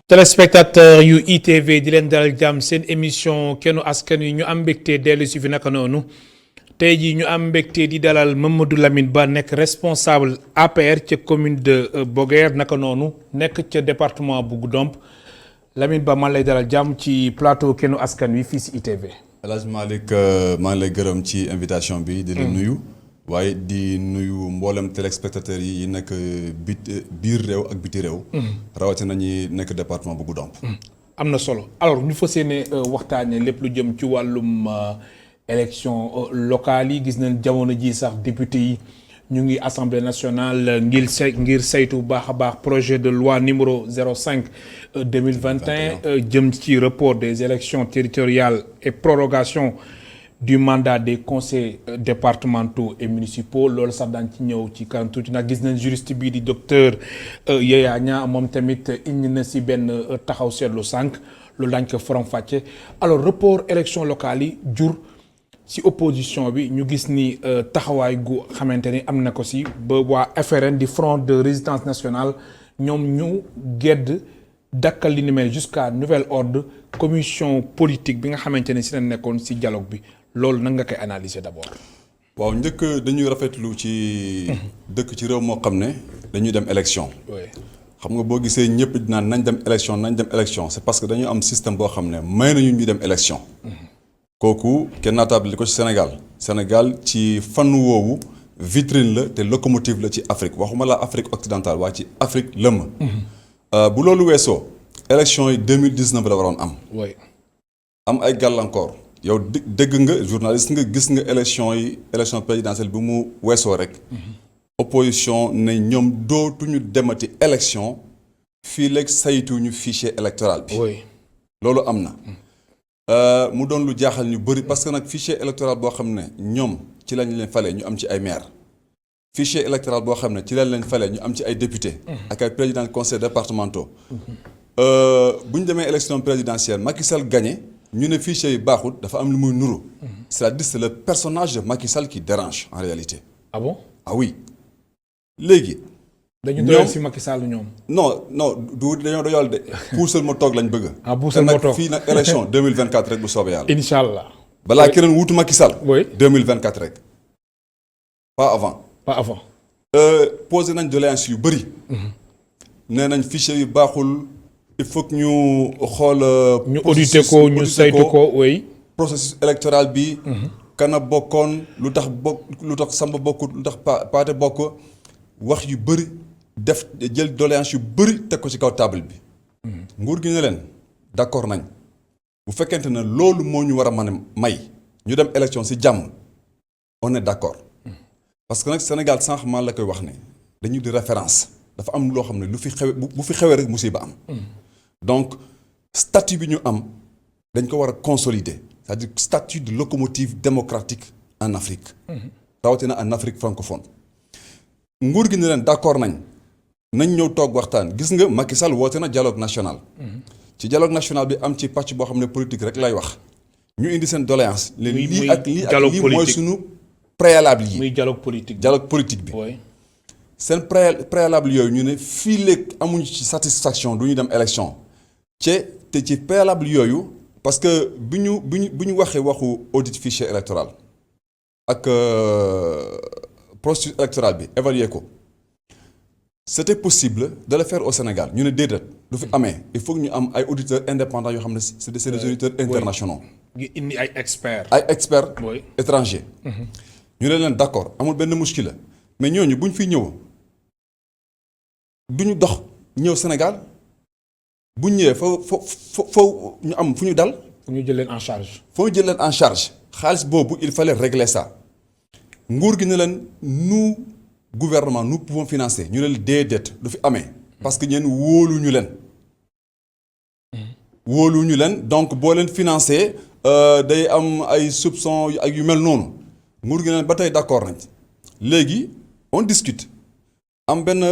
téléspectateur yu ITV di leen dalal jàmm seen émission kennu askan wi ñu am mbégte dellu si fi naka noonu tey jii ñu am mbégte di dalal Mamadou Lamine Ba nekk responsable APR ca commune de Boguer naka noonu nekk ca département bu Goudomp Lamine Ba man lay dalal jàmm ci plateau kennu askan wi fii si ITV. El Hadj Malick maa ngi lay gërëm ci invitation bi. di la nuyu. waaye di nuyu mboolem téléspectateurs yi nekk biir réew ak biti réew. rawatina ñi nekk département bu Goudomp. am na solo alors ñu fas yéene waxtaanee lépp lu jëm ci wàllum élection locale yi gis nañ jamono ji sax député yi ñu ngi assemblée nationale ngir saytu bu baax a baax projet de loi numéro 05 2021 jëm ci report des élections territoriales et prorogation du mandat des conseils départementaux et municipaux loolu sax daan ci ñëw ci kanam tuuti nag gis nañ juriste bii di docteur Yaya Niang moom tamit indi na si benn taxaw seetlu sànq loolu daañ ko faram-fàcce alors report élection locale yi jur si opposition bi ñu gis ni taxawaay gu xamante ni am na ko si ba waa FRN di Front de Résistance Nationale ñoom ñu gedd dakkal li ni mel jusqu'à nouvel ordre commission politique bi nga xamante ne si la nekkoon si dialogue bi loolu nan nga koy analyser d'abord. waaw njëkk dañuy rafetlu ci dëkk ci réew moo xam ne dañuy dem élection. xam nga boo gisee ñëpp dinaan nañ dem élection c'est parce que dañu am système boo xam ne may nañu ñu dem élection. kooku kenn naataable li ko ci Sénégal ci fànn woowu vitrine la te locomotive la ci Afrique waxuma la Afrique occidentale waaye ci Afrique lëmm. bu loolu weesoo élection yi 2019 la waroon am. am ay gàllankoor. yow dégg nga journaliste nga gis nga élection présidentielle bi mu weesoo rek. opposition ne ñoom dootuñu demati élection fii léegi saytuñu fichier électoral bi. loolu am na. mu doon lu jaaxal ñu bëri parce que nag fichier électoral boo xam ne ñoom ci lañ leen falee ñu am ci ay maire fichier électoral boo xam ne ci lañ leen falee ñu am ci ay député ak ay président conseil départementaux bu ñu demee élection présidentielle Macky Sall gagné ñu ne fichier yi baaxul dafa am lu muy nuru c'est-à-dire c'est le personnage de Macky Sall qui dérange en réalité. Ah bon? Ah oui léegi. dañu doyal si Macky Sall ñoom. non du dañoo doyal de. puusal ma toog lañ bëgg. puusal ma toog te nag fii nag élection 2024 rek bu soobee yàlla. incha allah. balaa keneen wuutu Macky Sall. 2024 rek. pas avant. posé nañ doléance yu bëri. nee nañ fichier yu baaxul il faut que ñu xool. ñu audité ko ñu saytu ko oui. processus électoral bi. kana bokkoon lu tax Samba bokkut lu tax Paate bokk. wax yu bëri def jël doléance yu bëri teg ko ci kaw table bi. nguur gi ne leen d'accord nañ bu fekkente ne loolu moo ñu war a mën a may ñu dem élection ci jàmm on est d'accord parce que nag Sénégal sànq maa la koy wax ne dañu di référence dafa am loo xam ne lu fi xewe bu fi xewee rek musiba am. donc statut bi ñu am dañ ko war a consolider c'est-à-dire statut de locomotive démocratique en Afrique. rawatina en Afrique francophone. nguur gi ne leen d'accord nañ ñëw toog waxtaan gis nga Macky Sall woote na dialogue national. ci dialogue national bi am ci pàcc boo xam ne politique rek lay wax. ñu indi seen doléance. lii ak lii mooy suñu préalable yi. muy dialogue politique bi. seen préalable yooyu ñu ne fii léegi amuñu ci satisfaction du ñu dem élection. te ci préalable yooyu parce que bi ñu waxee waxu audit fichier électoral ak. processus électoral bi évaluer ko c'était possible de le faire au Sénégal ñu ne déedéet du fi amee il faut que ñu am ay auditeurs indépendants yoo xam ne c'est des auditeurs internationaux. ngi indi ay experts. étrangers. ñu ne leen d'accord amul benn muskila mais ñooñu bu ñu fiy ñëw du ñu dox ñëw Sénégal bu ñu ñëwee foo ñu am fu ñu dal. fu ñu jël leen en charge. xaalis boobu il fallait régler ça. nguur gi ne leen nous gouvernement nous pouvons financer ñu ne leen déedéet du fi amee parce que ñeen wóoluñu leen donc boo leen financer day am ay soupçons ak yu mel noonu nguur gi ne leen ba tey d'accord nañ léegi on discute am benn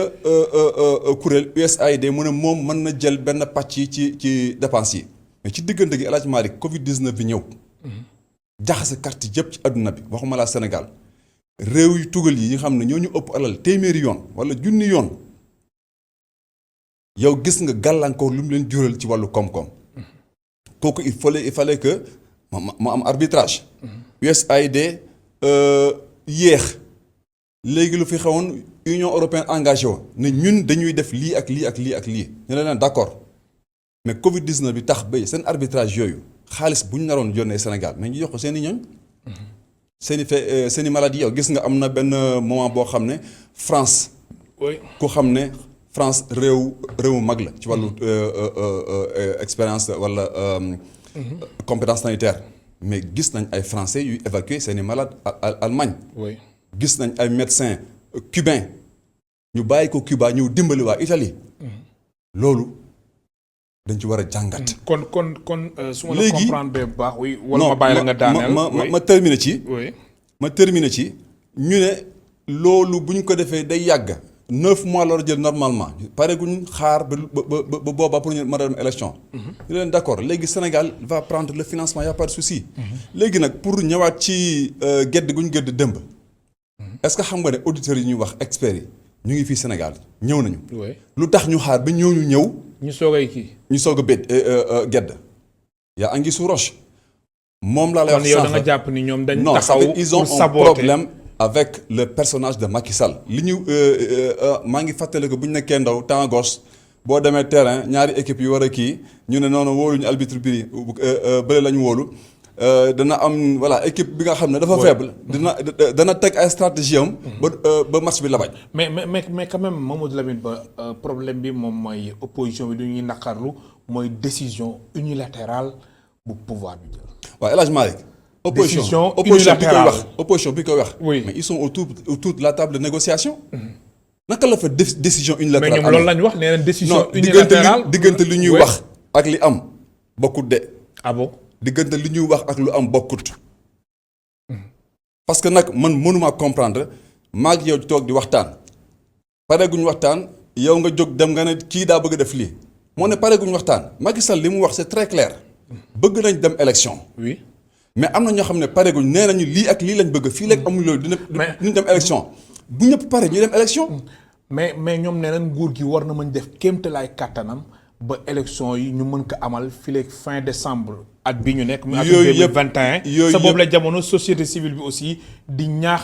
kuréel USAID mu ne moom mën na jël benn pàcc yi ci dépenses yi mais ci diggante gi El Hadj Malick Covid 19 bi ñëw jaxase carte yëpp ci adduna bi waxuma la Sénégal. réew yu tugal yi nga xam ne ñoo ñu ëpp alal téeméeri yoon wala junni yoon yow gis nga gàllankoor lu mu leen jural ci wàllu koom-koom kooku il fallait que ma am arbitrage. USAID yéex léegi lu fi xewoon Union européenne engagé woon ne ñun dañuy def lii ak lii ak lii ak lii ñu ne leen d'accord mais Covid 19 bi tax ba seen arbitrage yooyu xaalis bu ñu naroon yónnee Sénégal mais ñu jox ko seen i ñooñ. seen i maladie yow gis nga am na benn moment boo xam ne France. oui ku xam ne France réewu mag la ci wàllu expérience wala compétence sanitaire mais gis nañ ay Français yuy évacuer seen i malades Allemagne. oui gis nañ ay médecins cubains ñu bàyyi ko Cuba ñëw dimbali waa Italie. loolu dañ ci war a jàngat. kon su ma la comprendre bu baax. oui wala ma bàyyi la nga daaneel ma terminer ci. oui ma terminer ci ñu ne loolu bu ñu ko defee day yàgg 9 mois la war a jël normalement pare guñ xaar ba boobaa pour ñu mën a dem élection. ñu leen d'accord léegi Sénégal va prendre le financement y a pas de souci. léegi nag pour ñëwaat ci gedd guñ gedd dëmb. est-ce que xam nga ne auditeurs yi ñuy wax experts yi ñu ngi fii Sénégal ñëw nañu. lu tax ñu xaar ba ñëw. ñu soogay kii. ñu soog a gedd. yaa angi su roche. moom laa lay wax kon yow da nga jàpp ni ñoom dañ taxaw non ils ont un problème avec le personnage de Macky Sall. li ñu maa ngi fàttali ko bu ñu nekkee ndaw temps gauche boo demee terrain ñaari équipe yu war a kii ñu ne noonu wóoluñu arbitre bi bële lañu wóolu. dana am voilà équipe bi nga xam ne dafa faible. dana teg ay stratégie am. ba match bi la bañ. mais quand même Mamadou Lamine Ba problème bi moom mooy opposition bi du ñuy naqarlu mooy décision unilatérale bu pouvoir bi jël. waaw El Hadj Malick. décision unilatérale opposition bi koy wax. oui mais ils sont autour de la table de négociation. naka la fa décision unilatérale. mais ñoom loolu la ñu wax nee na décision unilatérale diggante li ñuy wax ak li am bokkut de. ah bon. diggante li ñuy wax ak lu am bokkut. parce que nag man mënuma comprendre maa ngi yow toog di waxtaan. pare guñ waxtaan yow nga jóg dem nga ne kii daa bëgg a def lii. moo ne pare guñ waxtaan Macky Sall li mu wax c'est très clair. bëgg nañ dem élection. oui mais am na ñoo xam ne pare guñ nee nañu lii ak lii lañ bëgg fii léegi amul loolu dinañ dem élection. bu ñëpp pare ñu dem élection. mais ñoom nee nañ nguur gi war na mën def kéemtalaay kàttanam ba élection yi ñu mën ko amal fii léegi fin décembre. at bi ñu nekk mu atum 2021 sa boobu la jamono société civile bi aussi di ñaax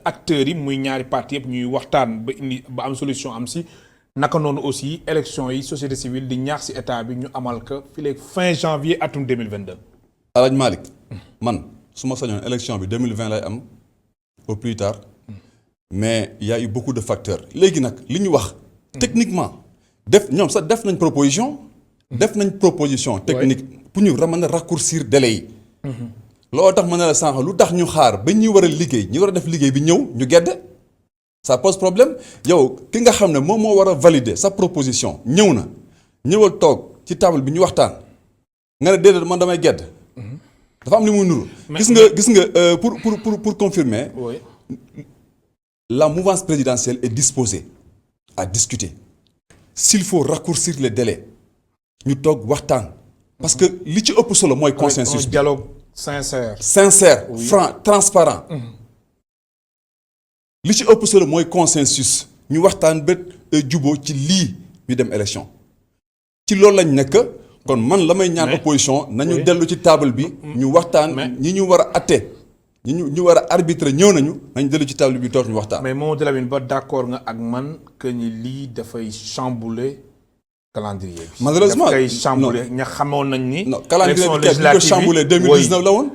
acteurs yi muy ñaari parti yëpp ñuy waxtaan ba am solution am si naka noonu aussi élection yi société civile di ñaax si état bi ñu amal ko fii léegi fin janvier atum 2022. Alaj Malick man su ma sañoon élection bi 2020 lay am au plus tard mais il y a eu beaucoup de facteurs léegi nag li ñu wax techniquement ñoom sax def nañ proposition technique pour ñu mën a raccourcir délai yi. loolu tax ma ne la sànq lu tax ñu xaar ba ñi war a liggéey ñi war a def liggéey bi ñëw ñu gedd ça pose problème yow ki nga xam ne moom moo war a valider sa proposition ñëw na ñëwal toog ci table bi ñu waxtaan nga ne déedéet man damay gedd dafa am li muy nuru. gis nga pour confirmer. oui. La mouvance présidentielle est disposée à discuter s'il faut raccourcir les délais ñu toog waxtaan. parce que li ci ëpp solo mooy consensus. un dialogue sincère. franc transparent. li ci ëpp solo mooy consensus ñu waxtaan ba juboo ci lii ñu dem élection ci loolu lañ nekk kon man la may ñaan opposition nañu dellu ci table bi. ñu waxtaan ñi ñu war a atte ñu war a arbitrer ñëw nañu nañ dellu ci table bi toog ñu waxtaan. mais Mamadou Lamine Ba d'accord nga ak man que ni lii dafay chambouler calendrier bi. malheureusement dafay chambouler ña xamoon nañ ni. non calendrier bi kenn ko chambouler 2019 la woon.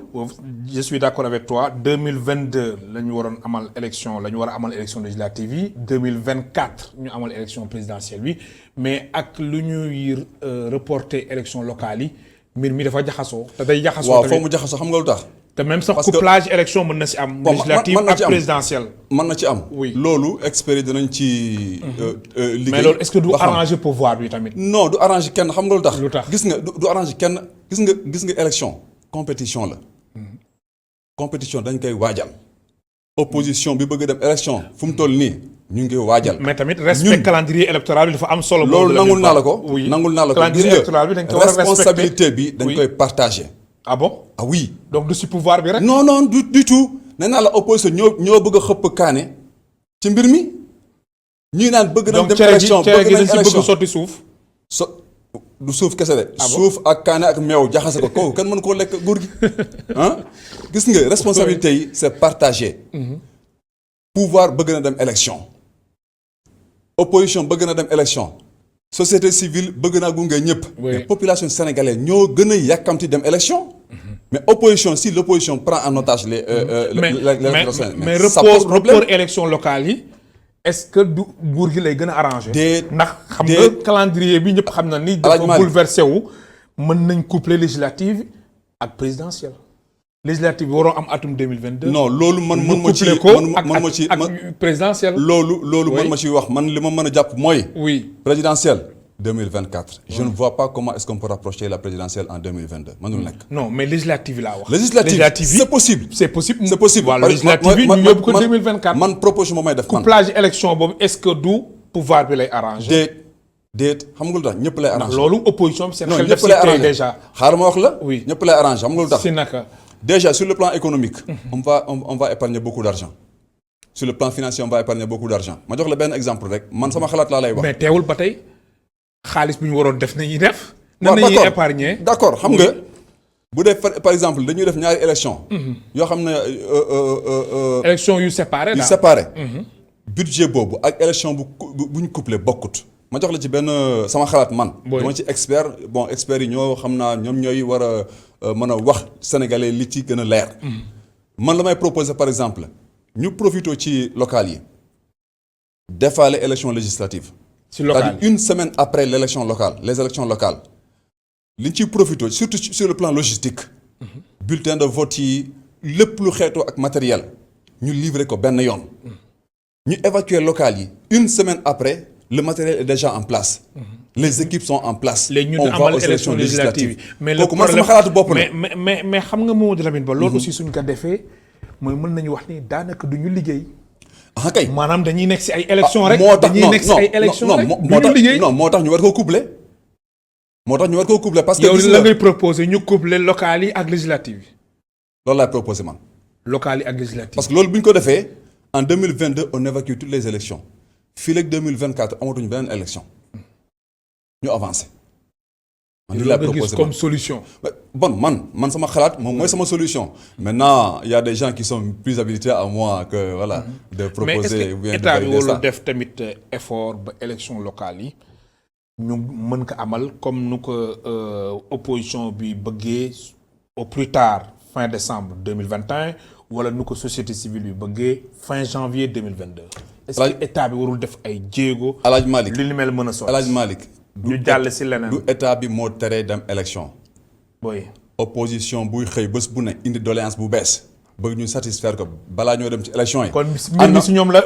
je suis d'accord avec toi 2022 la ñu waroon amal élection la ñu war a amal élection législative yi 2024 ñu amal élection présidentielle bi mais ak lu ñuy reporter élection locale yi mbir mi dafa jaxasoo. te day jaxasoo waaw foo mu jaxasoo xam nga lu tax. te même sax couplage élection mën na si am. législative ak présidentielle. mën na ci am. oui loolu experts dinañ ci. liggéey mais loolu est-ce que du arranger pouvoir bi tamit. non du arranger kenn xam nga lu tax. lu tax gis nga du arranger kenn gis nga élection compétition la. compétition dañ koy waajal. opposition bi bëgg dem élection fu mu toll nii ñu ngi waajal. mais tamit respect calendrier électoral bi dafa am solo. loolu nangul naa la ko. nangul naa la ko calendrier électoral bi dañ ko war a respecter responsabilité bi dañ koy partager. ah bon ah oui. donc du si pouvoir bi rek. non du tout nee naa la opposition ñoo bëgg a xëpp kaane ci mbir mi. ñuy naan bëgg nañ dem élection bëgg nañ élection donc cere gi dañ si bëgg sotti suuf. du suuf kese de. Ah bon? Suuf ak kaane ak meew jaxase ko kooku kan mën koo lekk góor gi ah gis nga responsabilité yi c'est partagé. Pouvoir bëgg na dem élection. Opposition bëgg na dem élection. Société civile bëgg naa gunge ñëpp. Mais population sénégalaise ñoo gën a yàkkamti dem élection. Mais opposition si l'opposition prend en otage les. mais report élection locale yi. est-ce que du nguur gi lay gën a arrangé. ndax xam nga calendrier bi ñëpp xam na ni. dafa bouleversé wu. mën nañ coupler législative ak présidentielle. législative bi waroon am atum 2022. non loolu man mën ma ci man ma ci ak présidentielle. loolu man ma ci wax man li ma mën a jàpp mooy. oui présidentielle 2024. Je ne vois pas comment est-ce qu'on peut rapprocher la présidentielle en 2022 mënul nekk. non mais législative laa wax. législative c'est possible. c'est possible. c'est possible waaw législative bi ñu yóbbu ko 2024. man proposition moom may def man. couplage élection boobu est-ce que du pouvoir bi lay arrangé. déet xam nga lu tax ñëpp lay arrangé. loolu opposition bi seen xel def ñëpp si lay tey arrangé déjà. xaaral ma wax la. oui ñëpp lay arrangé xam nga lu tax. si naka. Déjà sur le plan économique. on va épargner beaucoup d'argent. Sur le plan financier on va épargner beaucoup d'argent ma jox la benn exemple rek man sama xalaat laa lay wax. mais teewul ba tey xaalis bu ñu waroon def nañuy def. nan la ñuy épargner. d'accord xam nga bu dee par exemple dañuy def ñaari élection yoo xam ne. élection yu séparé daal yu séparé. budget boobu ak élection bu ñu couplé bokkut. ma jox la ci benn sama xalaat man. dama ci expert bon experts yi ñoo xam naa ñoom ñooy war a mën a wax sénégalais li ci gën a leer. man la may proposer par exemple ñu profité ci local yi defaale élection législative. ci local c'est-à-dire une semaine après l'élection locale les élections locales li ñu ciy profité surtout sur le plan logistique. bulletin de vote yi lépp lu xeetoo ak matériel ñu livrer ko benn yoon. ñu évacuer local yi une semaine après. Le matériel est déjà en place. Les équipes sont en place. on va aux élections législatives. mais le problème sama xalaatu bopp la. mais xam nga Mamadou Lamine Ba. loolu aussi suñ ko defee mooy mën nañu wax ni daanaka du ñu liggéey. ah kay maanaam dañuy nekk ci ay élections rek. moo tax dañuy nekk ci ay élections rek du ñu liggéey moo tax ñu war koo coupler. parce que yow la ngay proposer ñu coupler locales yi ak législatives yi. loolu laay proposer man. locales yi ak législatives. parce que loolu bu ñu ko defee en 2022 on évacue toutes les élections. fii léegi 2024 amatuñu beneen élection ñu avancé. man li laa proposé comme solution. bon man sama xalaat moom mooy sama solution. maintenant il y a des gens qui sont plus habilités à moi que voilà. de proposer ou bien de valider ça. mais est-ce que état bi warul def tamit effort ba élection locale yi ñu mën ko amal comme nu ko opposition bi bëggee au plus tard fin décembre 2021 wala nu ko société civile bi bëggee fin janvier 2022. est-ce que état bi warul def ay jéego. Alaaji Malick li mel mën a sotti. Alaaji Malick. ñu jàll ci leneen. du état bi moo teree dem élection. oui. opposition buy xëy bés bu ne indi doléance bu bees. bëgg ñu satisfaire ko balaa ñoo dem ci élection yi. kon mbir mi ci ñoom la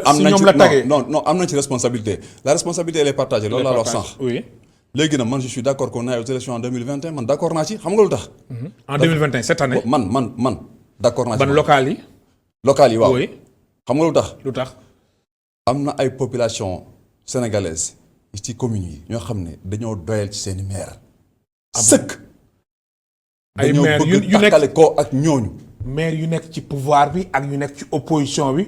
tagee. non am nañ ci responsabilité. la responsabilité elle est partagée loolu laa la wax sànq. oui. léegi nag man je suis d'accord qu'on aille aux élections en 2021 man d'accord naa ci xam nga lu tax. en 2021 cette année. man d'accord naa ci. ban local yi. local yi waaw. oui. xam nga lu tax. lu tax. am na ay population sénégalaise ci communes yi ñoo xam ne dañoo doyal ci seeni maire. sëkk. ay maire yu dañoo bëgg takkale ko ak ñooñu. maire yu nekk ci pouvoir bi ak ñu nekk ci opposition bi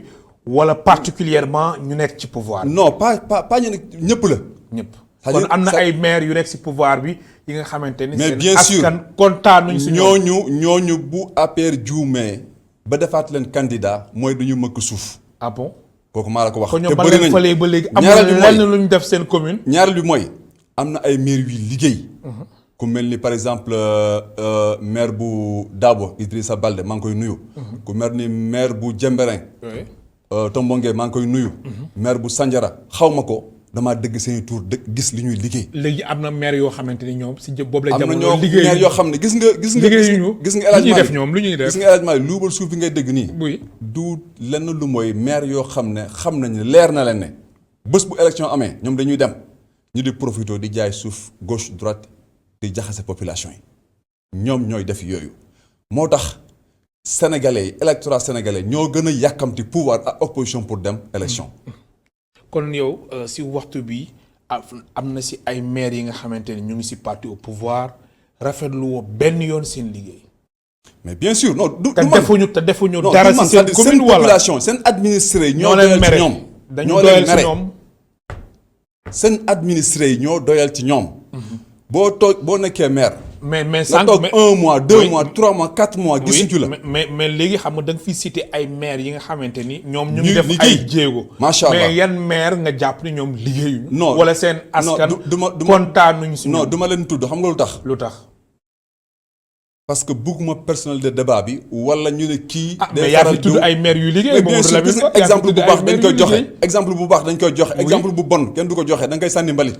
wala particulièrement ñu nekk ci pouvoir bi. non pas ñu nekk ñëpp la. ñëpp kon am na ay maire yu nekk ci pouvoir bi yi nga xamante ni. mais bien sûr askan kontaanuñ si ñooñu bu APR juumee ba defaat leen candidat mooy duñu mëkk suuf. ah bon. kooku maa la ko wax te bëri nañ falee ba léegi am na lu ñu def seen commune. ñaareel bi mooy am na ay maire yu liggéey. ku mel ni par exemple maire bu Dabo Idrissa Balde maa ngi koy nuyu. ku mel ni maire bu Jembereñ. Tombonge maa ngi koy nuyu. maire bu Sandiara xaw ma ko damaa dégg seen tour gis li ñuy liggéey. léegi am na maire yoo xamante ni ñoom si boobu la jamono. am na ñoo maire yoo xam ne gis nga. gis nga lu ñuy def ñoom lu ñuy def. gis nga élagement yi luubal suuf bi ngay dégg nii. oui du lenn lu mooy maire yoo xam ne xam nañ ne leer na leen ne bés bu élection amee ñoom dañuy dem ñu di profité di jaay suuf gauche droite di jaxase population yi ñoom ñooy def yooyu moo tax sénégalais yi électorat sénégalais ñoo gën a yàkkamti pouvoir ak opposition pour dem élection. kon yow si waxtu bi am na si ay maires yi nga xamante ne ñu ngi si parti au pouvoir rafetlu woo benn yoon seen liggéey. mais bien sûr non du te defuñu dara si seen commune wala population seen administré ñoo leen mere dañu doyal ci ñoom. seen administré yi ñoo doyal ci ñoom. boo nekkee maire. mais nga sànq toog 1 mois 2 mois 3 mois 4 mois. gisuñu la mais léegi xam nga da nga fi cité ay maire yi nga xamante ni. ñoom ñu ñuy ngi def liggéey. ay jéego. macha allah mais yan maire nga jàpp ni ñoom liggéeyuñu. non wala seen askan. kontaanuñu si non ñoom. du ma leen tudd xam nga lu tax. lu tax. parce que bugguma personnel de débat bi wala ñu ne kii. mais yaa fi tudd ay maire yu liggéey. bien sûr gis nga exemple bu baax dañ koy joxe. exemple bu baax dañ koy joxe. exemple bu bon kenn du ko joxe da nga koy sànni mbalit.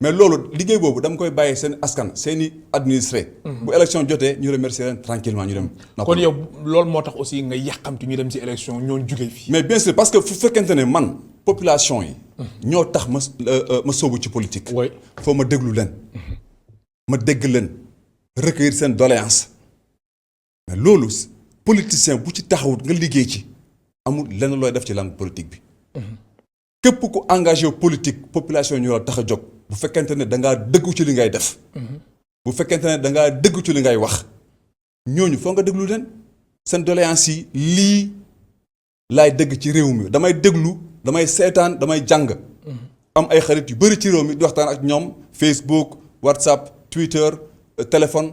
mais loolu liggéey boobu dama koy bàyyi seen askan seen i administré. bu élection jotee ñu remercier leen tranquillement ñu dem. kon yow loolu moo tax aussi nga yàqamti ñu dem ci élection ñoon jugee fi. mais bien sûr parce que fu fekkente ne man population yi. ñoo tax ma sóobu ci politique. oui foo ma déglu leen. ma dégg leen. recueillir seen doléance mais loolu politicien bu ci taxawut nga liggéey ci amul lenn looy def ci langue politique bi. képp ku engagé politique population ñu la tax a jóg. bu fekkente ne da ngaa dëggu ci li ngay def. bu fekkente ne da ngaa dëggu ci li ngay wax. ñooñu foo nga déglu leen seen doléance yi lii laay dégg ci réew mi damay déglu damay seetaan damay jàng. am ay xarit yu bari ci réew mi di waxtaan ak ñoom Facebook WhatsApp Twitter. téléphone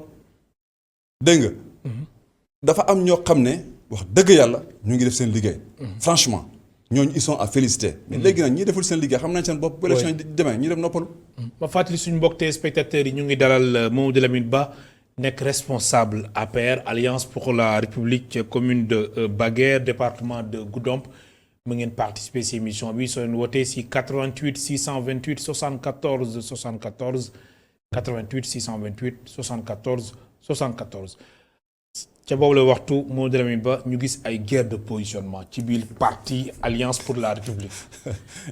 dégg nga. dafa am ñoo xam ne wax dëgg yàlla ñu ngi def seen liggéey. franchement ñooñu ils sont à féliciter. mais léegi nag ñi deful seen liggéey xam nañ seen bopp. bu élection yi demee ñu dem noppalu. ma fàttali suñu mbokk téléspectateurs yi ñu ngi dalal Mamadou Lamine Ba nekk responsable APR Alliance pour la République commune de Baguère département de Goudomp mu ngeen participer ci émission bi soo leen wootee ci 88 628 74 74. 88 628 74 74 ca boobu la waxtu moo Lamine Ba ñu gis ay guerre de positionnement ci biir parti Alliance pour la République.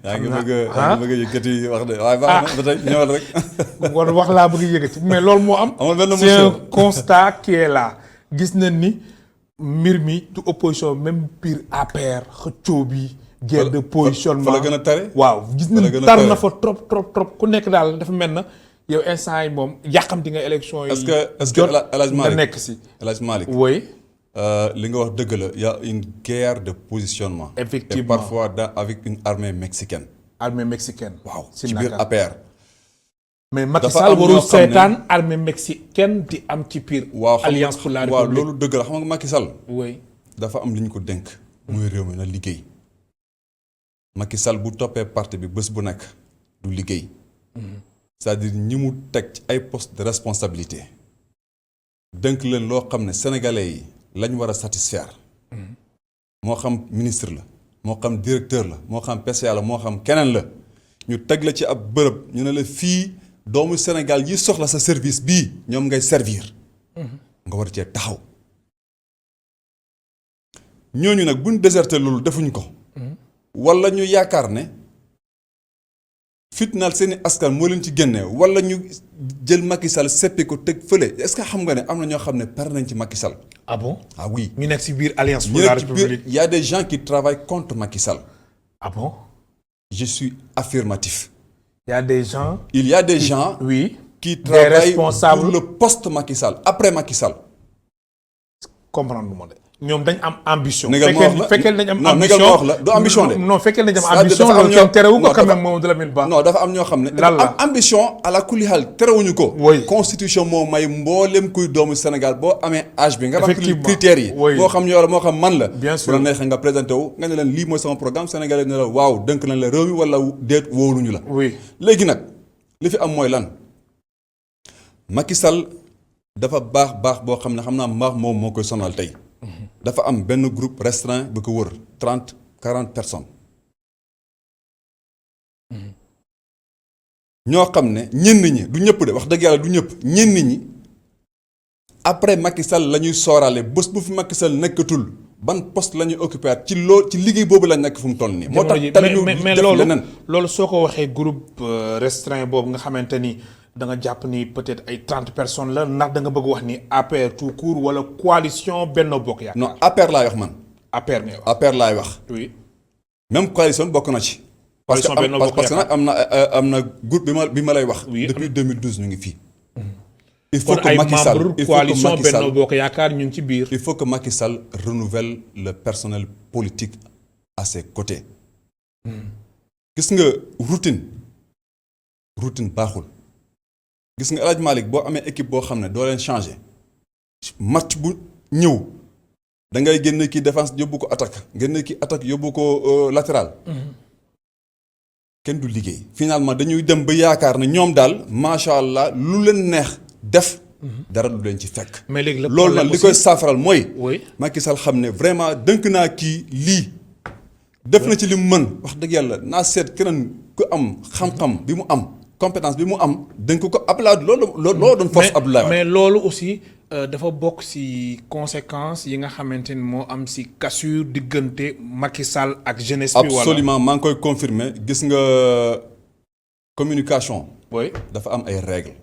yaa ngi bëgg a yëkkati wax de waaye baax na ba tey ñëwal rek. kon wax laa bëgg a yëkkati mais loolu moo am. c'est un constat qui est là gis nañ ni mbir mi du opposition même biir APR xëccoo bi. guerre de positionnement fa la gën a tare. waaw gis nañ tar na fa trop ku nekk daal dafa mel na. yow instant yi moom yàqamti nga élection yi. est-ce que El Hadj Malick nga nekk si. El Hadj Malick. oui. li nga wax dëgg la y a une guerre de positionnement. effectivement et parfois avec une armée mexicaine. armée mexicaine. waaw ci biir APR. mais Macky Sall warul seetaan armée mexicaine di am ci biir. alliance pour la république waaw loolu dëgg la xam nga Macky Sall. oui. dafa am li ñu ko dénk. muy réew mi na liggéey. Macky Sall bu toppee parti bi bés bu nekk du liggéey. c'est-à-dire ñi mu teg ci ay poste de responsabilité dënk leen loo xam ne sénégalais yi lañ war a satisfaire moo xam ministre la moo xam directeur la moo xam PCA la moo xam keneen la ñu teg la ci ab bërëb ñu ne la fii doomu Sénégal yi soxla sa service bii ñoom ngay servir nga war cee taxaw ñooñu nag buñ déserté loolu defuñ ko wala ñu yaakaar ne fitnaal seeni askan moo leen ci génne wala ñu jël Macky Sall seppi ko teg fële est-ce que xam nga ne am na ñoo xam ne pare nañ ci Macky Sall. ah bon ah oui. ñu nekk ci biir alliance pour la république. il y a des gens qui travaillent contre Macky Sall. ah bon. je suis affirmatif. il y a des gens. il y a des gens. oui. qui travaillent pour le poste Macky Sall après Macky Sall. comprendre lu ma de. ñoom dañ am ambition. négal ma wax la fekkee dañ am non négal ma wax la du ambition de. non fekkee dañ am ambition loolu kenn terewu ko quand même Mamadou Lamine Ba. non dafa am ñoo xam ne. lan la am ambition ala kulli xaal terewuñu ko. oui constitution moo may mboolem kuy doomu Sénégal boo amee âge bi. nga remplir critères yi. oui moo xam yow la moo xam man la. bien sûr bu la neexee nga présenté wu nga ne leen lii mooy sama programme sénégalais ne la waaw dënk nañ la réew mi wala déet wóoluñu la. oui léegi nag li fi am mooy lan Macky Sall dafa baax boo xam ne xam naa mbaax moom moo koy sonal tey. dafa am benn groupe restreint bu ko wër 30-40 personnes ñoo xam ne ñenn ñi du ñëpp de wax dëgg yàlla du ñëpp ñenn ñi après Macky Sall la ñuy sooraale bés bu fi Macky Sall nekkatul ban poste la ñuy occupé ci loolu ci liggéey boobu lañ nekk fu mu toll nii. moo tax tamit mais loolu soo ko waxee groupe restreint boobu nga xamante ni da nga jàpp ni peut-être ay 30 personnes la ndax da nga bëgg wax ni APR tout court wala coalition Benno Bokk Yaakaar. non APR laay wax man. APR ngay wax APR laay wax. oui. même coalition bokk na ci. parce que nag am na groupe bi ma lay wax. oui depuis 2012 ñu ngi fii. il faut que Macky Sall coalition Benno Bokk Yaakaar ñu ngi ci biir. il faut que Macky Sall renouvelle le personnel politique à ses côtés. gis nga routine baaxul gis nga El Hadj Malick boo amee équipe boo xam ne doo leen changer match bu ñëw da ngay génne kii défense yóbbu ko attaque génne kii attaque yóbbu ko latéral. kenn du liggéey. finalement dañuy dem ba yaakaar ne ñoom daal macha allah lu leen neex def. dara du leen ci fekk. mais léegi loolu nag li koy saafaral mooy. oui Macky Sall xam ne vraiment dënk naa kii lii. def na ci li mu mën wax dëgg yàlla naa seet keneen ku am xam-xam bi mu am compétence bi mu am dënk ko Abdoulaye loolu doon force Abdoulaye. mais loolu aussi dafa bokk ci conséquences yi nga xamante ni moo am ci cassure diggante Macky Sall ak jeunesse bi. wala absolument maa ngi koy confirmer gis nga communication. oui dafa am ay règles.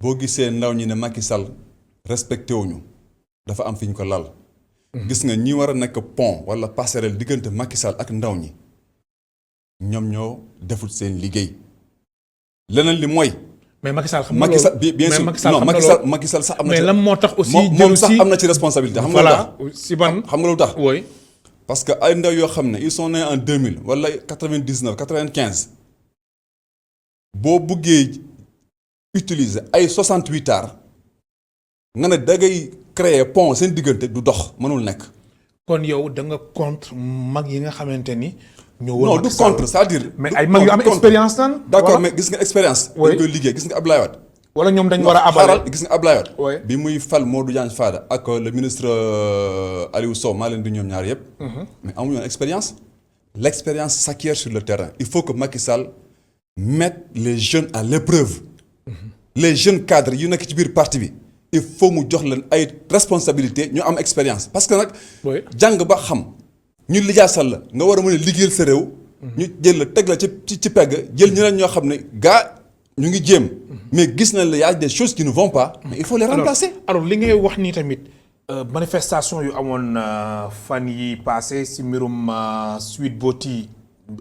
boo gisee ndaw ñi ne Macky Sall respecté wuñu dafa am fi ñu ko lal. gis nga ñi war a nekk pont wala passerelle diggante Macky Sall ak ndaw ñi ñoom ñoo deful seen liggéey leneen li mooy. mais Macky Sall xam nga Macky Sall bien sûr non Macky Sall sax am na ci. mais lan moo tax aussi moom sax am na ci responsabilité. xam nga lu tax si ban xam nga lu tax. oui parce que ay ndaw yoo xam ne ils sont nés en 2000 wala 99 95 boo buggee utiliser ay 68 ans nga ne da ngay créer pont seen diggante du dox mënul nekk. kon yow da nga contre mag yi nga xamante ni. ñoo non du contre c'est-à-dire. mais ay mag yu am expérience nan. d'accord mais gis nga expérience. dañ koy liggéey gis nga Abdoulaye Wade. wala ñoom dañ war a abal gis nga Abdoulaye Wade. oui bi muy fal Modou Diagne Fada ak le ministre Aliou Sow maa leen di ñoom ñaar yëpp. mais amuñu woon expérience. l'expérience s'acquiert sur le terrain il faut que Macky Sall mette les jeunes à l'épreuve. les jeunes cadres yu nekk ci biir parti bi. il faut mu jox leen ay responsabilités ñu am expérience parce que nag. jàng ba xam. ñu lijaasal la nga war a mën a liggéeyal sa réew. ñu jël la teg la ci pegg jël ñeneen ñoo xam ne gaa ñu ngi jéem. mais gis nañ la y a des choses qui ne vont pas. mais il faut les remplacer. alors li ngay wax nii tamit manifestation yu amoon fan yi passé si mbirum Sweet Beauty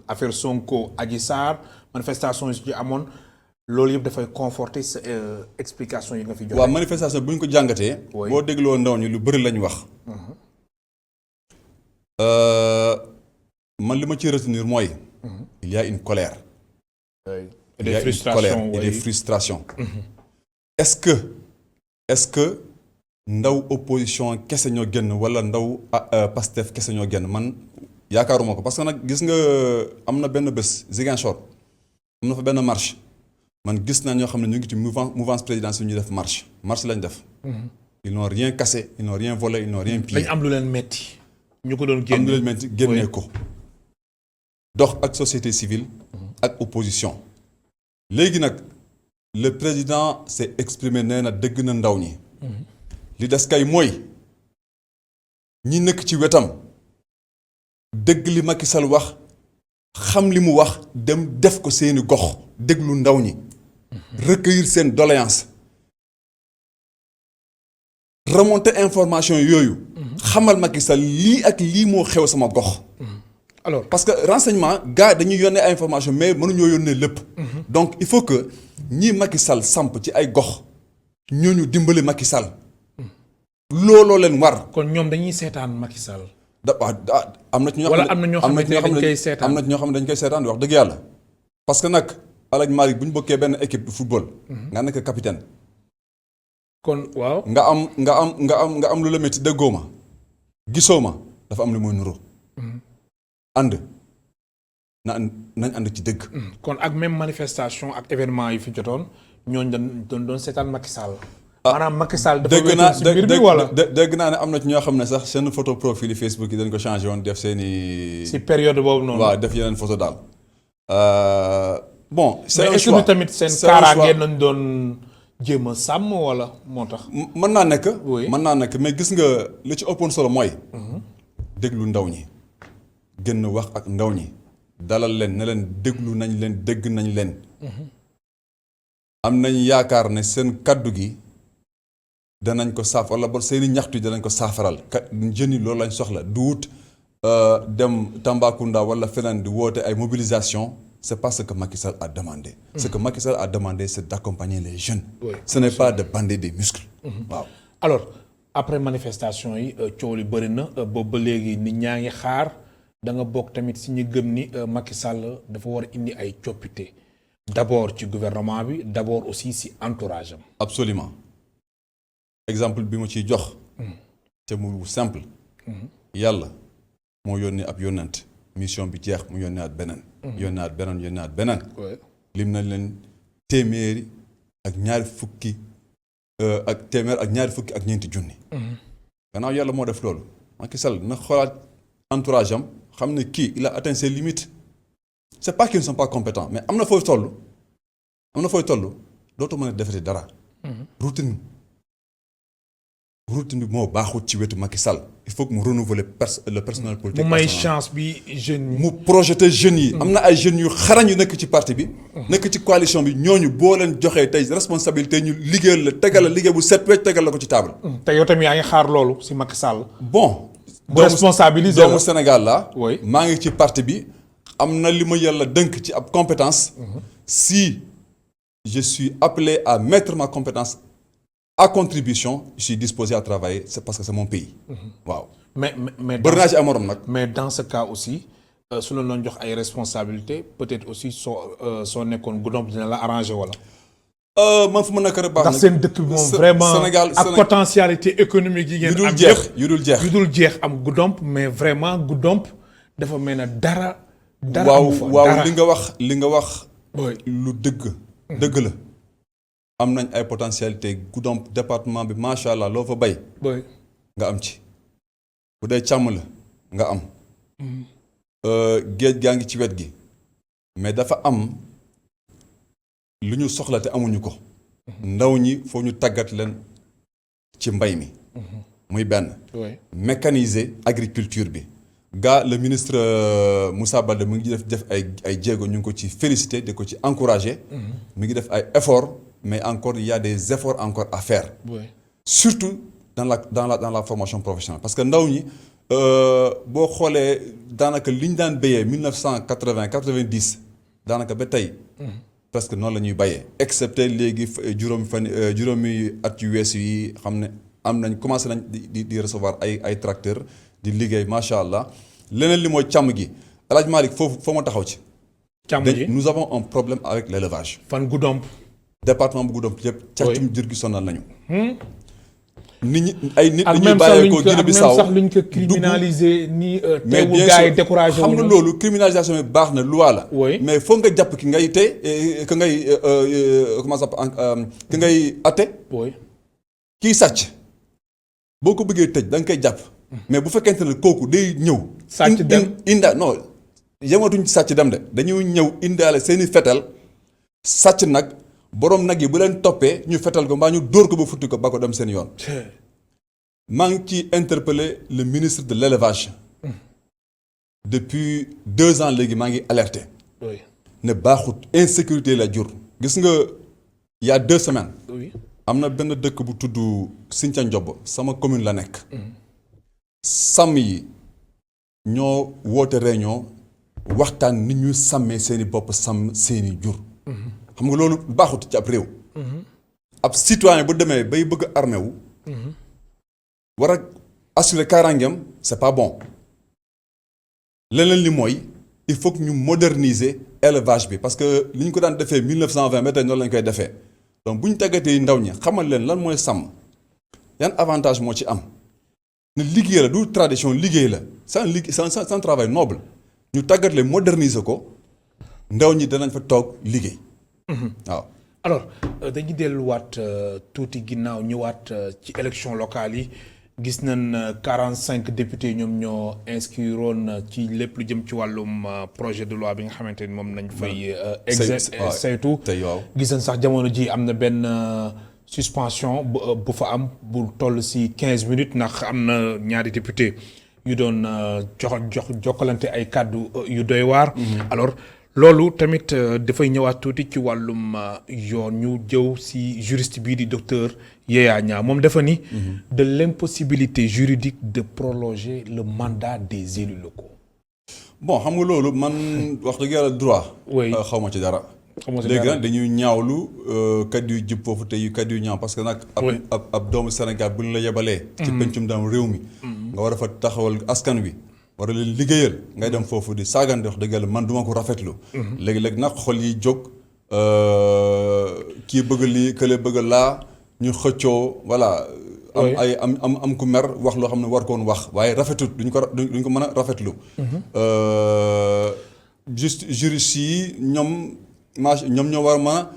affaire Sonko Adji Sarr manifestation yi amoon loolu yëpp dafay conforter sa explication yi nga fi joxe. waaw manifestation bu ñu ko jàngatee. boo dégloo ndaw ñi lu bëri lañ wax. man li ma ci retenir mooy. il y a une colère. et des frustrations et des frustrations. est-ce que ndaw opposition kese ñoo génn wala ndaw Pastef kese ñoo génn man yaakaaruma ko parce que nag gis nga am na benn bés Ziguinchor am na fa benn marche man gis naa ñoo xam ne ñu ngi ci mouvance présidentielle ñu def marche lañ def. ils n'ont rien cassé ils n'ont rien volé ils n'ont rien pillé. dañ am lu leen metti ñu ko doon génne am lu leen metti génnee ko. dox ak société civile. ak opposition. léegi nag le président s'est exprimé nee na dëgg na ndaw ñi. li des kay mooy ñi nekk ci wetam dëgg li Macky Sall wax xam li mu wax dem def ko seeni gox déglu ndaw ñi. recueillir seen doléance remonter information yooyu. xamal Macky Sall lii ak lii moo xew sama gox. alors parce que renseignement gars dañuy yónnee ay information mais mënuñoo yónnee lépp. donc il faut que ñii Macky Sall samp ci ay gox ñooñu dimbali Macky Sall. looloo leen war. kon ñoom dañuy seetaan Macky Sall. am na ci ñoo xam ne wala am na ñoo xam ne dañ koy seetaan am na ñoo xam ne dañ koy seetaan wax dëgg yàlla. parce que nag El Hadj Malick bu ñu bokkee benn équipe de football. nga nekk capitaine. kon waaw. nga am lu la métti déggoo ma gisoo ma dafa am lu muy nuru. ànd nañ ànd ci dëgg. kon ak même manifestation ak événement yi fi jotoon ñooñu doon seetaan Macky Sall. maanaam Macky Sall dafa wéetoon si mbir bi wala dégg naa ne am na ci ñoo xam ne sax seen photo profil Facebook yi dañ ko changé woon def seeni si période boobu noonu. waaw def yeneen photo daal. bon c'est un choix mais est-ce que tamit seen kaaraange nañ doon jéem a sàmm wala moo tax. mën naa nekk. oui mën naa nekk mais gis nga li ci ëppoon solo mooy. déglu ndaw ñi. gën wax ak ndaw ñi. dalal leen ne leen déglu nañ leen dégg nañ leen. am nañ yaakaar ne seen kaddu gi. danañ ko saaf wala ba seeni ñaxtu yi danañ ko saafaral kat jeunes yi loolu lañ soxla du wut dem Tambacounda wala feneen di woote ay mobilisation c'est pas ce que Macky Sall a demandé. Ce que Macky Sall a demandé c'est d'accompagner les jeunes. Oui. Ce n'est pas de bander des muscles. waaw alors après manifestation yi coow li bëri na boobu ba léegi nit ñaa ngi xaar da nga bokk tamit si ñu gëm ni Macky Sall dafa war a indi ay coppite d'abord ci gouvernement bi d'abord aussi si entourage am. absolument exemple bi ma ciy jox. te mu simple. yàlla moo yónnee ab yónnant mission bi jeex mu yónnee at beneen. yónnee at beneen. lim nañ leen téeméeri ak ñaari fukki ak ñeenti junni. gannaaw yàlla moo def loolu. Macky Sall na xoolaat entourage am xam ne kii il a atteint ses limites. c'est pas qu'ils ne sont pas compétents mais am na fooy toll dootoo mën a defati dara. routine bi moo baaxul ci wetu Macky Sall il faut que mu renouveler le personnel politique. mu may chance bi jeunes yi. mu projeté jeunes yi. am na ay jeunes yu xarañ yu nekk ci parti bi. nekk ci coalition bi ñooñu boo leen joxee tey responsabilité ñu liggéeyal la tegal la liggéey bu set wecc tegal la ko ci table. te yow tamit yaa ngi xaar loolu si Macky Sall. bon. bu responsabiliser la doomu Sénégal la. oui maa ngi ci parti bi. am na li ma yàlla dënk ci ab compétence. si je suis appelé à mettre ma compétence à contribution je suis disposé à travailler c'est parce que c'est mon pays. waaw mais bëri naa ci ay morom nag. mais dans ce cas aussi su la doon jox ay responsabilités peut-être aussi soo nekkoon guddoom dina la arranger wala. man fu ma nekk rek baax na ndax seen dëkk bi moom vraiment Sénégal ak potentialité économique yi ngeen am yëpp yu dul jeex am guddomp mais vraiment guddomp dafa mel ne dara. waaw li nga wax lu dëgg la am nañ ay potentialité Goudomp département bi macha allah loo fa bay nga am ci bu dee càmm la nga am géej gaa ngi ci wet gi mais dafa am lu ñu soxla te amuñu ko ndaw ñi foo ñu tàggat leen ci mbay mi muy benn mécaniser agriculture bi le ministre Moussa Baldé mu ngi def ay jéego ñu ngi ko ci féliciter di ko ci encourager. mu ngi def ay efforts mais encore il y a des efforts encore à faire. surtout dans la formation professionnelle parce que ndaw ñi boo xoolee daanaka li ñu daan béyee 1980 90 daanaka ba tey. presque noonu la ñuy béyee. excepté léegi juróomi at yu weesu yi xam ne am nañ commencé nañ di recevoir ay tracteurs. di liggéey macha allah leneen li mooy càmm gi El Hadj Malick foo ma taxaw ci. càmm gi nous avons un problème avec l'élevage. fan Goudomp. département bu Goudomp yëpp. càccum jur gi sonal nañu. nit dañuy bàyyeekoo Guinée Bissau ak même sax luñ ko criminaliser nii. teewul gars yi découragé xam nga loolu criminalisation bi baax na loi la. mais foog nga jàpp ki ngay tey ki ngay comment ça ki ngay atte. kii sàcc boo ko bëggee tëj da nga koy jàpp. mais bu fekkente ne kooku day ñëw. sàcc dem non yematuñ ci sàcc dem de dañuy ñëw indaale seeni fetal sàcc nag borom nag yi bu leen toppee ñu fetal ko mbaa ñu dóor ko ba futti ko ba ko dem seen yoon. maa ngi ci interpellé le ministre de l'élevage. depuis 2 ans léegi maa ngi alerté. ne baaxut insécurité la jur. gis nga il y a 2 semaines. am na benn dëkk bu tudd Sinthiou Ndiob sama commune la nekk. sàmm yi ñoo woote réunion waxtaan ni ñu sàmmee seeni bopp sàmm seeni jur. xam nga loolu baaxut ci ab réew. ab citoyen bu demee bay bëgg armé wu. war a assurer kaaraangeem c'est pas bon. leneen li mooy il faut que ñu moderniser élevage bi parce que li ñu ko daan defee 1920 ba tey noonu lañu koy defee donc bu ñu tàggatee ndaw ñi xamal leen lan mooy sàmm yan avantage moo ci am. ne liggéey la du tradition liggéey la c'est un travail noble ñu tàggat leen moderniser ko ndaw ñi danañ fa toog liggéey. waaw alors dañuy delluwaat tuuti ginnaaw ñëwaat ci élection locale yi gis nañ 45 députés ñoom ñoo inscriroon ci lépp lu jëm ci wàllum projet de loi bi nga xamante ni moom nañ fay. saytu gis nañ sax jamono ji am na benn. suspension bu fa am bu toll ci 15 minutes ndax am na ñaari député yu doon jokkalante ay kàddu yu doy waar. alors loolu tamit dafay ñëwaat tuuti ci wàllum yoon ñu jëw ci juriste bii di docteur Yaya Niang moom dafa ni. de l'impossibilité juridique de prolonger le mandat des élus locaux. bon xam nga loolu man wax dëgg yàlla droit. xaw ma ci dara. léegi nag dañuy ñaawlu kaddu yu jub foofu te yu kaddu yu ñaaw parce que nag. ab doomu Sénégal bu ñu la yebalee. ci pencum daam réew mi. nga war a fa taxawal askan wi. war a leen liggéeyal ngay dem foofu di saagante wax dëgg yàlla man duma ko rafetlu. léegi-léegi nag xol yi jóg kii bëgg lii kële bëgg laa ñu xëccoo voilà. am ku mer wax loo xam ne war koon wax waaye rafetut duñ ko mën a rafetlu. juste juristes yi ñoom ñoo war a mën a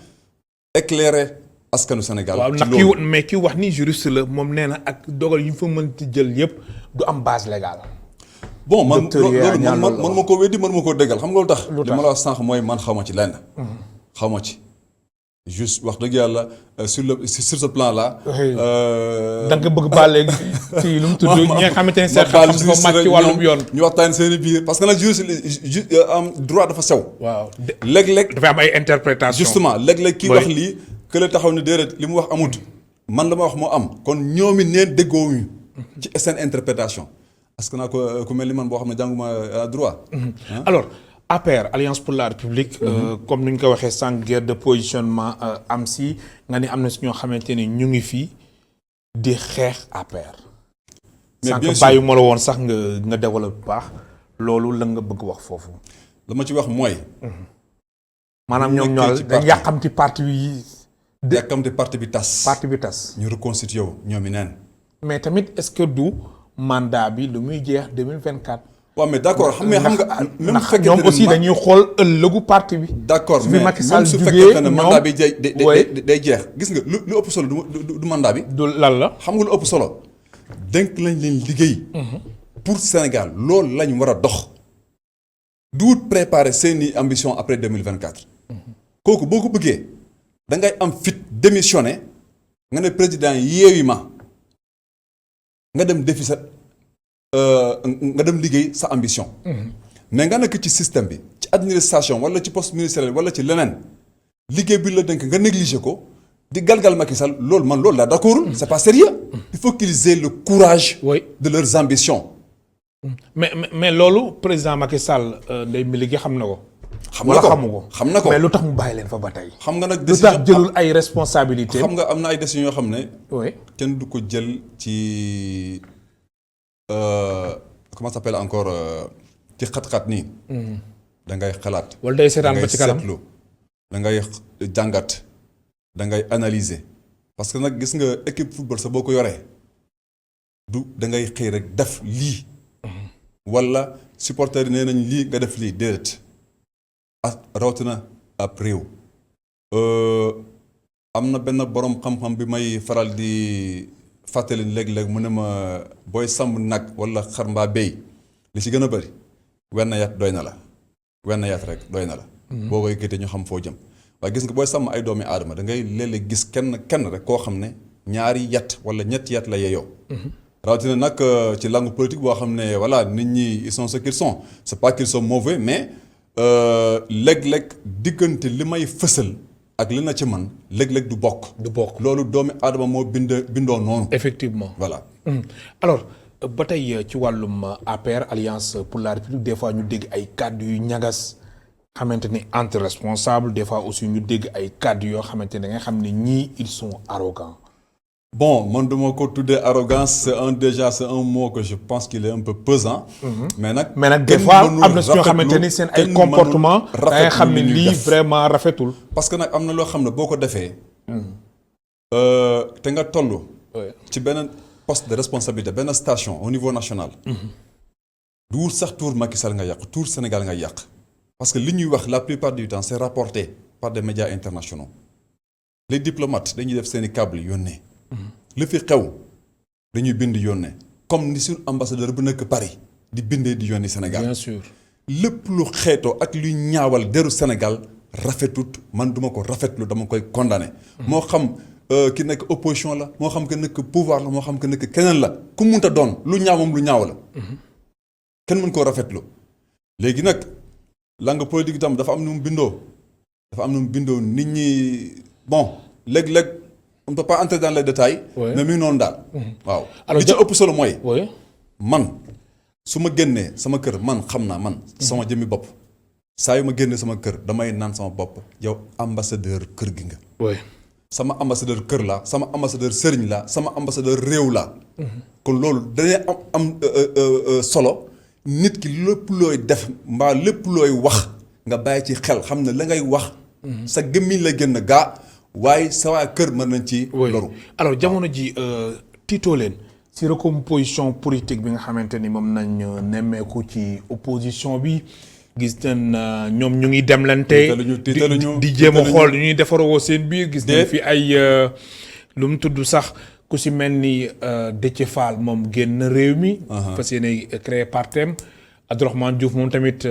éclairer askanu Sénégal. waaw ndax kii mais kii wax ni juriste la moom nee na ak dogal yi ñu fa mënti jël yëpp du am base légale. bon man loolu man ma ko weddi man ma ko déggal xam nga lu tax. li ma la wax sànq mooy man xaw ma ci lenn. xaw ma ci. juste wax dëgg yàlla sur ce plan là. da nga bëgg baal léegi ci lu mu tudd ñi nga xamante ne seen xam-xam dafa màcc ci wàllum yoon. ñu waxtaan seen i biir parce que nag juriste droit dafa sew. waaw léeg-léeg dafa am ay interprétation justement léeg-léeg kii wax lii kële taxaw ni déedéet li mu wax amut. man la ma wax moo am kon ñoomi neen déggoowuñu ci seen interprétation parce que naa ko ku mel ni man boo xam ne jànguma droit. alors. APR Alliance pour la République. comme ni ñu ko waxee sànq guerre de positionnement am si nga ni am na si ñoo xamante ni ñu ngi fii di xeex APR. mais bien sûr sànq bàyyi ma la woon sax nga développé bu baax loolu la nga bëgg wax foofu. la ma ci wax mooy. maanaam ñoom ñoo dañ yàqamti parti bi. yàqamti parti bi tas. parti bi tas. ñu reconstitué wu ñoom i neen. mais tamit est-ce que du mandat bi lu muy jeex 2024. waaw mais d'accord xam nga même fekkee ñoom aussi dañuy xool ëllëgu parti bi. d'accord mais même su fekkee ne mandat bi day jeex gis nga lu ëpp solo du mandat bi. du lan la. xam nga lu ëpp solo. dénk lañ leen liggéey. pour Sénégal loolu lañ war a dox. du wut préparer seeni ambition après 2024. kooku boo ko bëggee da ngay am fit démissionner nga ne président Yewwi ma nga dem defi sa. nga dem liggéey sa ambition. mais nga nekk ci système bi ci administration wala ci poste ministériel wala ci leneen liggéey bi la dénk nga négliger ko di galgal Macky Sall loolu laa d'accord. c'est pas sérieux. il faut qu'ils aient le courage. oui. de leurs ambitions. mais loolu président Macky Sall day mi liggéey xam na ko. xam na ko mais lu tax mu bàyyi leen fa ba tey. xam nga nag décision lu tax jëlul ay responsabilités. xam nga am na ay décisions yoo xam ne. oui kenn du ko jël ci. comment ça s'appelle encore ci xat-xat nii. da ngay xalaat. wala day seetaan ba ci kanam da ngay jàngat da ngay analyser. parce que nag gis nga équipe football sa boo ko yoree du da ngay xëy rek def lii. wala supporters yi nee nañ lii nga def lii déedéet. rawatina ab réew. am na benn borom xam-xam bi may faral di. fàttali léeg-léeg mu ne ma booy sàmm nag wala xar mbaa béy li ci gën a bëri wenn yat doy na la wenn yat rek doy na la. boo koy gétee ñu xam foo jëm waaye gis nga booy sàmm ay doomi aadama da ngay léeg-léeg gis kenn rek koo xam ne ñaari yat wala ñetti yat la yeyoo. rawatina nag ci langue politique boo xam ne voilà nit ñi ils sont ce qu'ils sont c'est pas qu'ils sont mauvais mais léeg-léeg diggante li may fësal. ak li na ci man léeg-léeg du bokk. loolu doomi aadama moo bindoo noonu. effectivement voilà. alors ba tey ci wàllum APR Alliance pour la République des fois ñu dégg ay kàddu yu ñagas xamante ni entre responsables des fois aussi ñu dégg ay kàddu yoo xamante ne nga xam ne ñii ils sont arrogants. bon man duma ko tuddee arrogance c'est un mot que je pense qu'il est un peu pesant. mais nag des fois am na si ñoo xamante ni seen ay comportement da nga xam ne lii vraiment rafetul. parce que nag am na loo xam ne boo ko defee. te nga toll. ci benn poste de responsabilité benn station au niveau national. du wut sax tour Macky Sall nga yàq tour Sénégal nga yàq. parce que li ñuy wax la plupart du temps c'est rapporté par des médias internationaux. les diplomates dañuy def seeni câble yónnee. li fi xew dañuy bind yónnee comme ni suñu ambassadeur bu nekk Paris di bindee di yónni Sénégal. bien sûr lépp lu xeetoo ak luy ñaawal deru Sénégal rafetut man duma ko rafetlu dama koy condamner. moo xam ki nekk opposition la moo xam ki nekk pouvoir la moo xam ki nekk keneen la ku munta doon lu ñaaw moom lu ñaaw la. kenn mën koo rafetlu. léegi nag langue politique itam dafa am nu mu bindoo nit ñi bon léeg-léeg. on ne peut pas entrer dans les détails. Oui. mais mi ngi noonu daal. waaw li ci ëpp solo mooy. man su ma génnee sama kër man xam naa man. sama jëmmi bopp. saa yu ma génnee sama kër damay naan sama bopp yow ambassadeur kër gi nga. sama ambassadeur kër laa sama ambassadeur sëriñ laa sama ambassadeur réew laa. kon loolu dañuy am solo nit ki lépp looy def mbaa lépp looy wax nga bàyyi ci xel xam ne la ngay wax sa gémmiñ la génn gaa waaye sa waa kër mën nañ ci loru. alors jamono ji tiitoo leen si recomposition politique bi nga xamante ni moom nañ nemmeeku ci opposition bi gis nañ ñoom ñu ngi demlante di jéem a xool ñuy defaroo seen biir gis nañ fi ay lu mu tudd sax ku si mel ni Déthié Fall moom génn réew mi fas yéene créer partem Abdourahmane Diouf moom tamit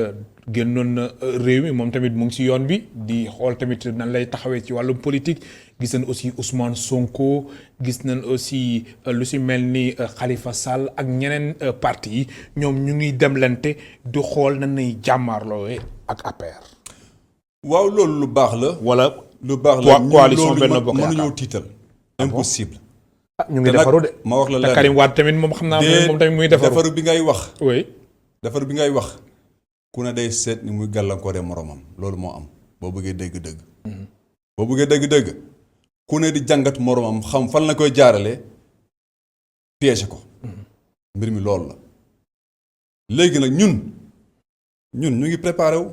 génnoon na réew mi moom tamit mu ngi si yoon bi di xool tamit nan lay taxawee ci wàllum politique gis nañ aussi Ousmane Sonko gis nañ aussi lu si mel ni Khalifa Sall ak ñeneen parti yi ñoom ñu ngi demlante di xool nan nay jàmmaarloowee ak APR. waaw loolu lu baax la. wala lu baax la coalition Benno Bokk Yaakaar mënuñoo tiital. impossible. ñu ngi defaru de. ma wax la lenn te Karim Wade tamit moom xam naa moom tamit muy defaru bi ngay wax. oui. defaru bi ngay wax ku ne day seet ni muy gàllankooree moromam loolu moo am boo bëggee dégg-dëgg. boo bëggee dégg-dëgg ku ne di jàngat moromam xam fan la koy jaarale piégé ko. mbir mi loolu la. léegi nag ñun ñu ngi préparé wu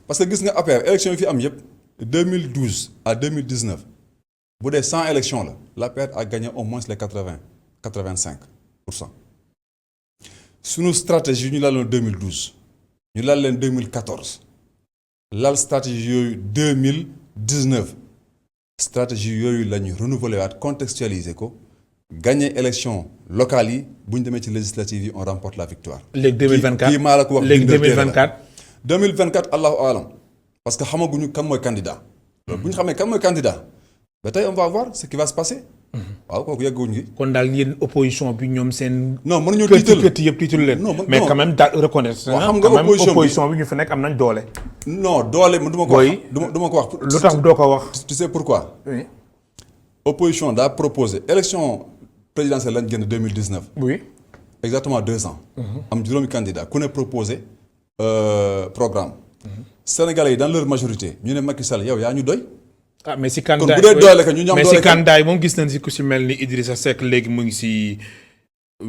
parce que gis nga APR élection yi fi am yëpp 2012 à 2019 bu dee 100 élections la l'APR a gagné au moins les 85%. Sunu stratégie ñu laaloon 2012 ñu laal leen 2014 laal stratégie yooyu 2019 stratégie yooyu la ñu renouveler waat contextualiser ko gagné élection locale yi bu ñu demee ci législative yi on remporte la victoire. léegi 2024 kii maa la ko wax. léegi 2024. 2024 allahu alam parce que xamaguñu kan mooy candidat. loolu bu ñu xamee kan mooy candidat ba tey on va voir ce qui va se passer. waaw kooku yegguñu ngi. kon daal yéen opposition bi ñoom seen. non mënuñu tiital kër yëpp tiital leen. non mais quand même daal reconnaître. waaw xam nga opposition bi ñu fi nekk am nañ doole. non doole man du ma ko wax. du ma ko wax. lu tax doo ko wax. tu sais pourquoi. oui. opposition daa proposé élection présidentielle lañ génn 2019. oui. exactement 2 ans. am juróomi candidat ku ne proposé programme. Sénégalais yi dans leur majorité ñu ne Macky Sall yow yaa ñu doy. ah mais si candidat kon bu dee doole ka ñu ñam doole mais si candidat yi moom gis nañ si ku si mel ni Idrissa Seck léegi mu ngi si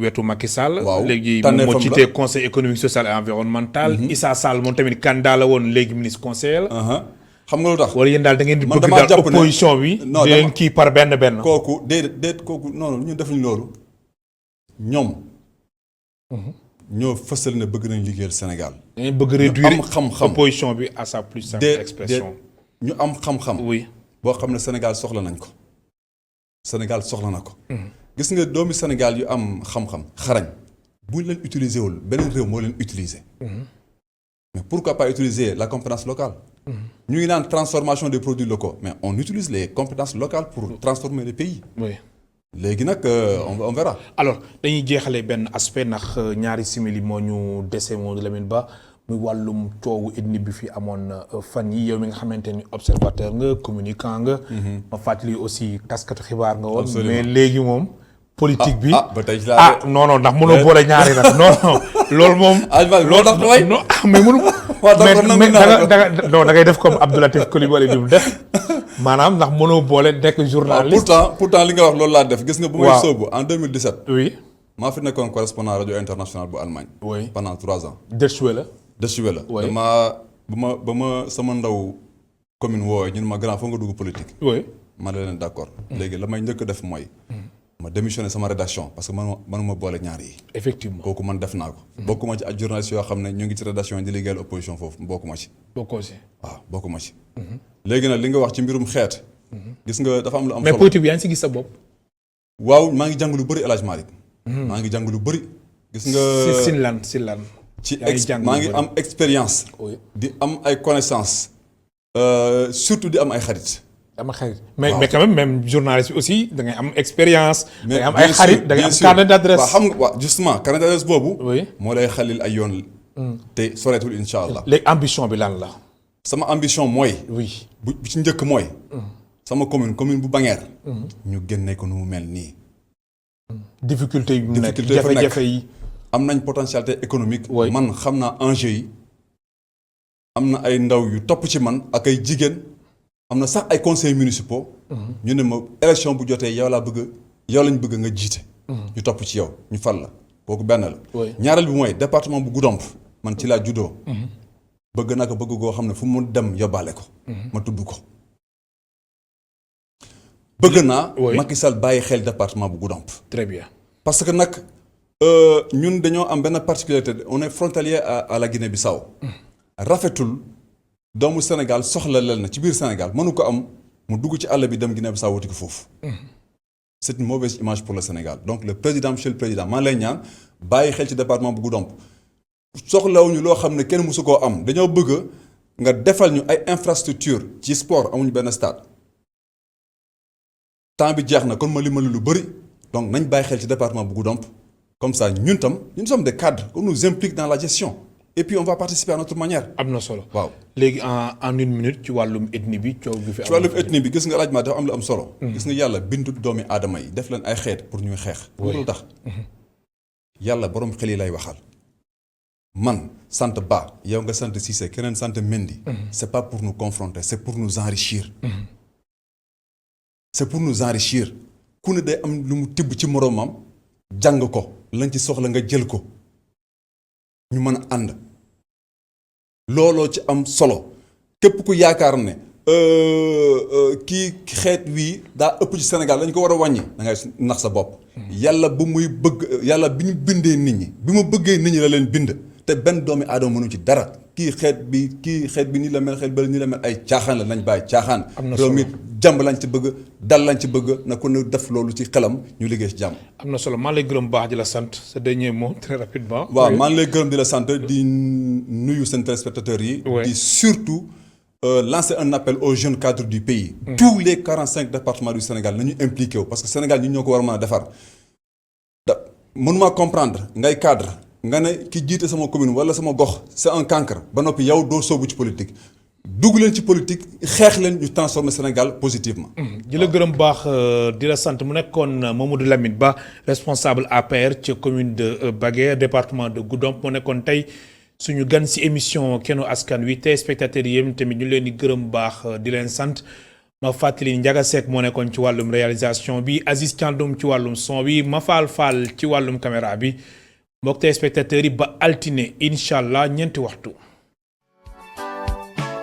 wetu Macky Sall. waaw léegi moom moo jiite conseil économique social et environnemental. Issa Sall moom tamit candidat la woon léegi ministre conseiller la. xam nga lu tax. wala yéen daal da ngeen di bëgg daal opposition bi. non di leen kii par benn. kooku déedéet kooku non ñun defuñu loolu ñoom. ñoo fësal ne bëgg nañ liggéeyal Sénégal. da ngeen bëgg réduire am xam-xam opposition bi à sa plus simple expression. ñu am xam-xam. oui. boo xam ne Sénégal soxla nañ ko. Sénégal soxla na ko. gis nga doomi Sénégal yu am xam-xam xarañ. bu ñu leen utiliser wul beneen réew moo leen utiliser. mais pourquoi pas utiliser la compétence locale. ñu ngi naan transformation des produits locaux mais on utilise les compétences locales pour transformer le pays. oui. léegi nag on verra. alors dañuy jeexalee benn aspect ndax ñaari simili moo ñu dese moo Lamine Ba muy wàllum coowu ethnie bi fi amoon fan yi yow mi nga xamante ni observateur nga communicant nga. ma fàttali aussi taskatu xibaar nga woon. mais léegi moom. politique bi ba tey laa non ndax mënoo boole ñaari nag non loolu moom. loolu tax non mais mënu. mais da ngay def comme Abdoulatif Coulibaly li mu def maanaam ndax mënoo boole nekk journaliste. pourtant li nga wax loolu laa def gis nga. bu may soobu en 2017. oui. maa fi nekkoon correspondant rajo international bu Allemagne. oui pendant 3 ans. Deutsche Welle. oui ba ma sama ndaw commune woowe ñun ma grand foo nga dugg politique. oui. ma ne leen d'accord. léegi la may njëkk def mooy. ma démissionné sama rédaction parce que manuma boole ñaar yi. effectivement kooku man def naa ko. bokkuma ci ak journaliste yoo xam ne ñu ngi ci rédaction di liggéeyal opposition foofu bokkuma ci. bokkoo ci. waaw bokkuma ci. léegi nag li nga wax ci mbirum xeet. gis nga dafa am lu am solo mais politique bi yaa ngi si gis sa bopp. waaw maa ngi jàng lu bëri El Hadj Malick. maa ngi jàng lu bëri. gis nga si lan. ci maa ngi am expérience. di am ay connaissances. surtout di am ay xarit. am xarit mais quand même journaliste bi aussi da ngay am expérience. da ngay am ay xarit da ngay am carnet d'adresse. waaw xam nga waaw justement carnet d'adresse boobu. oui moo lay xalil ay yoon. te soreetul incha allah. léegi ambition bi lan la. sama ambition mooy. oui bu ci njëkk mooy. sama commune bu Bangeer. ñu génne ko nu mu mel nii. difficulté yu nekk jafe-jafe yi. am nañ potentialité économique. oui man xam naa enjeu yi. am na ay ndaw yu topp ci man ak ay jigéen. am na sax ay conseils municipaux. ñu ne ma élection bu jotee yow lañ bëgg nga jiite. ñu topp ci yow ñu fal la kooku benn la. ñaareel bi mooy département bu Goudomp man ci laa juddoo. bëgg naa ko bëgg goo xam ne fu mu dem yóbbaale ko. ma tudd ko. bëgg naa. Macky Sall bàyyi xel département bu Goudomp. très bien parce que nag ñun dañoo am benn particularité on est frontalier à la Guinée-Bissau. rafetul doomu Sénégal soxla leen na ci biir Sénégal mënu ko am mu dugg ci àll bi dem Guinée-Bissau wuti ko foofu. c'est une mauvaise image pour le Sénégal donc le président monsieur le président maa lay ñaan bàyyi xel ci département bu Goudomp soxlawuñu loo xam ne kenn mësu koo am dañoo bëgg nga defal ñu ay infrastructure ci sport amuñu benn stade temps bi jeex na kon ma limal lu bëri donc nañ bàyyi xel ci département bu Goudomp comme ça ñun sommes des cadres on nous implique dans la gestion et puis on va participer à notre manière. am na solo waaw léegi en une minute ci wàllum ethnie bi coow bi fi am. ci wàllum ethnie bi gis nga laaj ma dafa am lu am solo. gis nga yàlla bindu doomi aadama yi def leen ay xeet pour ñuy xeex. lu tax yàlla borom xel yi lay waxal. man sant Ba yow nga sant Cissé keneen sant Mendy. c'est pas pour nous confronter c'est pour nous enrichir. c'est pour nous enrichir ku ne day am lu mu tibb ci moroomam jàng ko lañ ci soxla nga jël ko ñu mën a ànd looloo ci am solo képp ku yaakaar ne kii xeet wii daa ëpp ci Sénégal dañ ko war a wàññi da ngay nax sa bopp. yàlla bu muy bëgg yàlla bi ñu bindee nit ñi bi mu bëggee nit ñi la leen bind te benn doomi aadama mënu ci dara kii xeet bi nii la mel xeet bële nii la mel ay caaxaan la nañ bàyyi caaxaan. am na solo réew mi jàmm lañ ci bëgg dal lañ ci bëgg na ko ne def loolu ci xelam ñu liggéey ci jàmm. am na solo maa lay gërëm baax di la sant sa dernier mot très rapidement. waaw maa ngi lay gërëm di la sant di nuyu seen téléspectateurs yi. di surtout lancer un appel aux jeunes cadres du pays. tous les 45 départements du Sénégal nañu impliqué wu parce que Sénégal ñun ñoo ko war a mën a defar. mënuma comprendre ngay cadre nga ne ki jiite sama commune wala sama gox c'est un cancre ba noppi yow doo soobu ci politique. dugg leen ci politique xeex leen ñu transformer Sénégal positivement. di la gërëm baax di la sant mu nekkoon Mamadou Lamine Ba responsable APR ci commune de Baguer département de Goudomp moo nekkoon tey suñu gan si émission Kennu Askan Wi tey spectateurs yi yéen tamit ñu leen di gërëm baax di leen sant ma fàttali Ndiaga Seck moo nekkoon ci wàllum réalisation bi Aziz Thiandoum ci wàllum son bi Mafal Fall ci wàllum caméra bi mbokk tey spectateurs yi ba altine incha allah ñeenti waxtu.